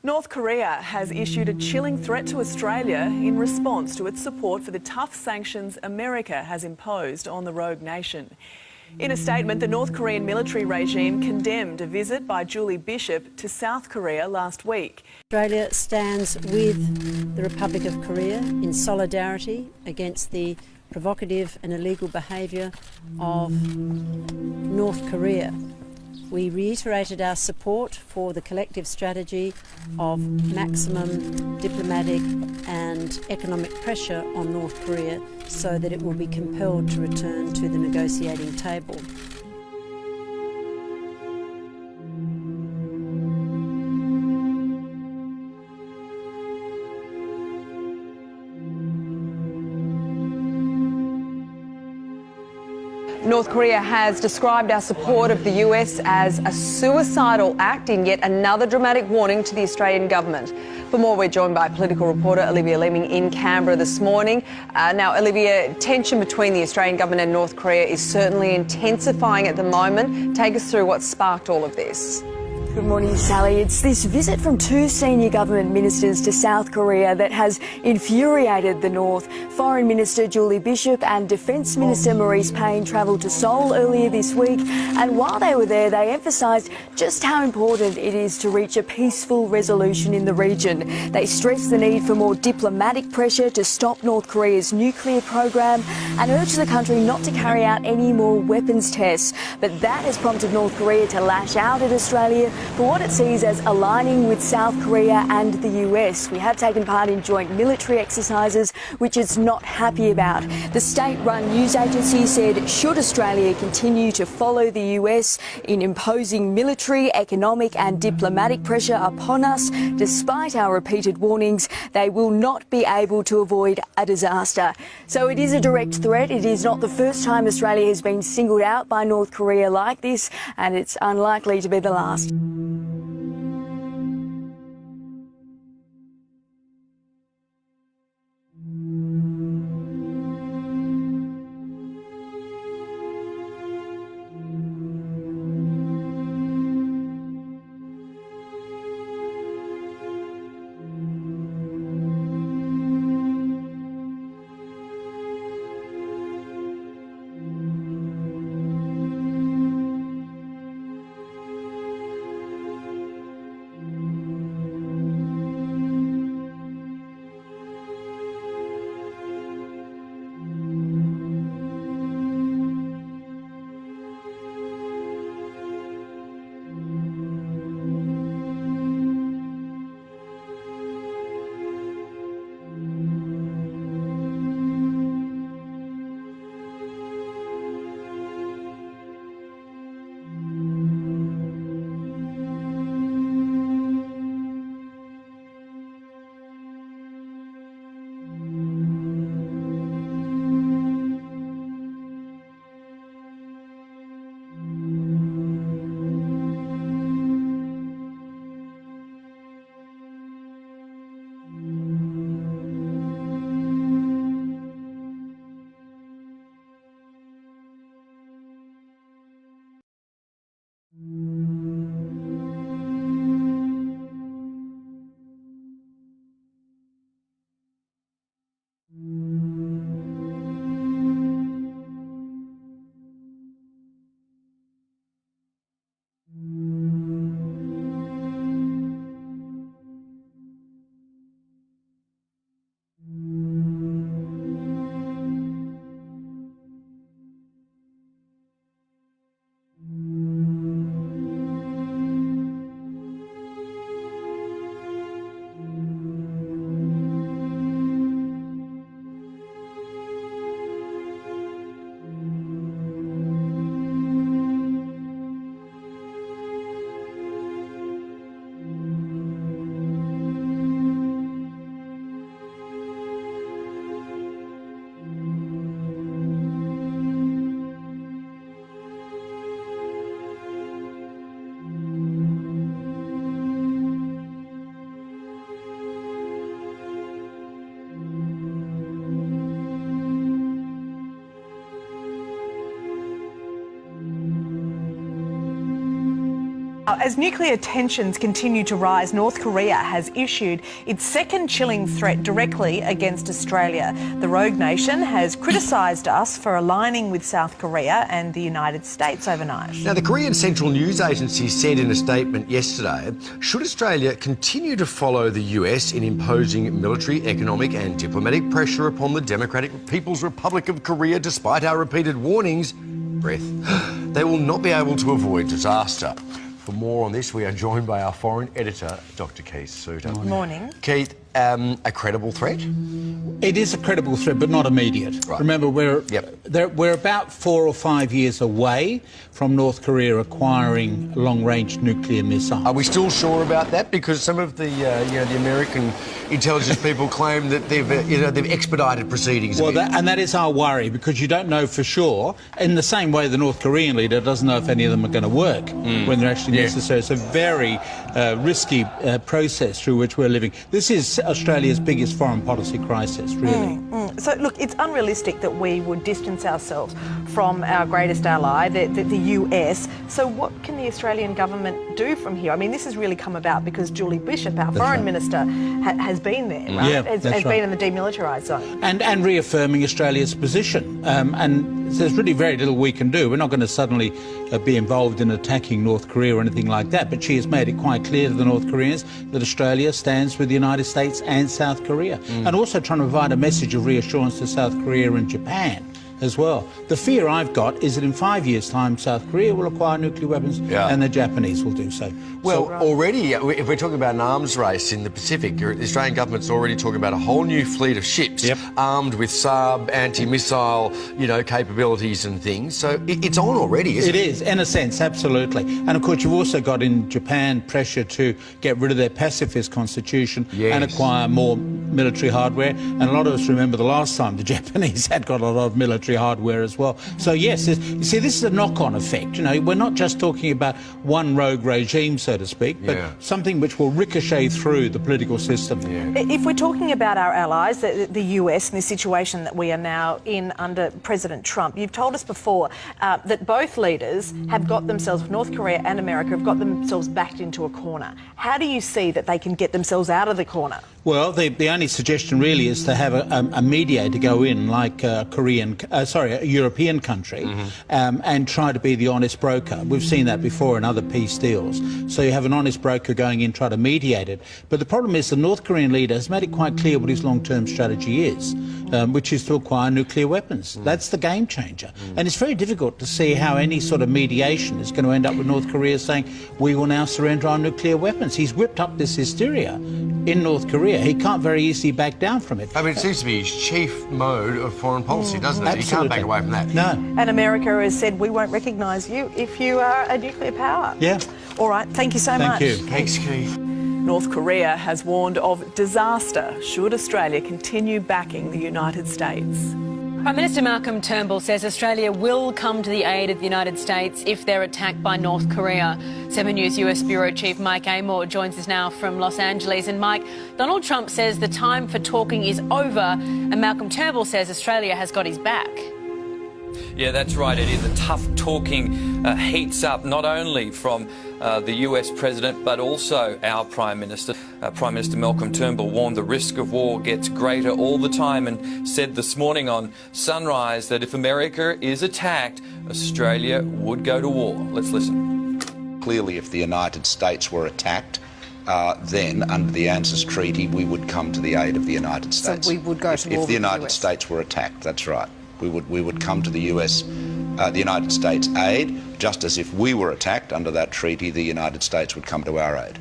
North Korea has issued a chilling threat to Australia in response to its support for the tough sanctions America has imposed on the rogue nation. In a statement, the North Korean military regime condemned a visit by Julie Bishop to South Korea last week. Australia stands with the Republic of Korea in solidarity against the provocative and illegal behaviour of North Korea. We reiterated our support for the collective strategy of maximum diplomatic and economic pressure on North Korea so that it will be compelled to return to the negotiating table. North Korea has described our support of the US as a suicidal act in yet another dramatic warning to the Australian government. For more, we're joined by political reporter Olivia Leeming in Canberra this morning. Now, Olivia, tension between the Australian government and North Korea is certainly intensifying at the moment. Take us through what sparked all of this. Good morning, Sally. It's this visit from two senior government ministers to South Korea that has infuriated the North. Foreign Minister Julie Bishop and Defence Minister Maurice Payne travelled to Seoul earlier this week, and while they were there, they emphasised just how important it is to reach a peaceful resolution in the region. They stressed the need for more diplomatic pressure to stop North Korea's nuclear program and urged the country not to carry out any more weapons tests. But that has prompted North Korea to lash out at Australia for what it sees as aligning with South Korea and the US. We have taken part in joint military exercises, which it's not happy about. The state-run news agency said should Australia continue to follow the US in imposing military, economic and diplomatic pressure upon us, despite our repeated warnings, they will not be able to avoid a disaster. So it is a direct threat. It is not the first time Australia has been singled out by North Korea like this, and it's unlikely to be the last. As nuclear tensions continue to rise, North Korea has issued its second chilling threat directly against Australia. The rogue nation has criticised us for aligning with South Korea and the United States overnight. Now, the Korean Central News Agency said in a statement yesterday, should Australia continue to follow the US in imposing military, economic and diplomatic pressure upon the Democratic People's Republic of Korea despite our repeated warnings, they will not be able to avoid disaster. For more on this, we are joined by our foreign editor, Dr. Keith Suter. Morning. Keith, a credible threat? It is a credible threat, but not immediate. Right. Remember, we're about 4 or 5 years away from North Korea acquiring long-range nuclear missiles. Are we still sure about that? Because some of the, the American intelligence people claim that they've expedited proceedings. Well, that is our worry, because you don't know for sure. In the same way, the North Korean leader doesn't know if any of them are going to work when they're actually necessary. It's a very risky process through which we're living. This is Australia's biggest foreign policy crisis, really. So, look, it's unrealistic that we would distance ourselves from our greatest ally, the US. So what can the Australian government do from here? I mean, this has really come about because Julie Bishop, our foreign minister, has been there, right? Yeah, has been in the demilitarised zone. And reaffirming Australia's position. And there's really very little we can do. We're not going to suddenly be involved in attacking North Korea or anything like that, but she has made it quite clear to the North Koreans that Australia stands with the United States and South Korea, and also trying to provide a message of reassurance to South Korea and Japan as well. The fear I've got is that in 5 years' time, South Korea will acquire nuclear weapons and the Japanese will do so. Well, already, if we're talking about an arms race in the Pacific, the Australian government's already talking about a whole new fleet of ships armed with sub, anti-missile, capabilities and things. So it's on already, isn't it? It is, in a sense, absolutely. And of course, you've also got in Japan pressure to get rid of their pacifist constitution and acquire more military hardware. And a lot of us remember the last time the Japanese had got a lot of military hardware as well. So yes, you see, this is a knock-on effect. We're not just talking about one rogue regime, so to speak, but something which will ricochet through the political system. If we're talking about our allies, the US, and the situation that we are now in under President Trump, you've told us before that both leaders have got themselves, North Korea and America, have got themselves backed into a corner. How do you see that they can get themselves out of the corner? Well, the only suggestion really is to have a mediator go in, like a European country, and try to be the honest broker. We've seen that before in other peace deals. So you have an honest broker going in, try to mediate it. But the problem is the North Korean leader has made it quite clear what his long-term strategy is, which is to acquire nuclear weapons. That's the game changer. And it's very difficult to see how any sort of mediation is going to end up with North Korea saying, we will now surrender our nuclear weapons. He's whipped up this hysteria in North Korea. He can't very easily back down from it. I mean, it seems to be his chief mode of foreign policy, doesn't it? Absolutely. He can't back away from that. No. And America has said, we won't recognise you if you are a nuclear power. Yeah. All right, thank you so much. Thank you. Thanks, Keith. North Korea has warned of disaster should Australia continue backing the United States. Prime Minister Malcolm Turnbull says Australia will come to the aid of the United States if they're attacked by North Korea. 7 News US Bureau Chief Mike Amor joins us now from Los Angeles. And Mike, Donald Trump says the time for talking is over, and Malcolm Turnbull says Australia has got his back. Yeah, that's right, Eddie. The tough talking heats up not only from the US President but also our Prime Minister. Prime Minister Malcolm Turnbull warned the risk of war gets greater all the time and said this morning on Sunrise that if America is attacked, Australia would go to war. Let's listen. Clearly, if the United States were attacked, then under the ANZUS Treaty, we would come to the aid of the United States. So we would go to war if with the United the US. States were attacked, that's right. We would come to the United States aid, just as if we were attacked under that treaty, the United States would come to our aid.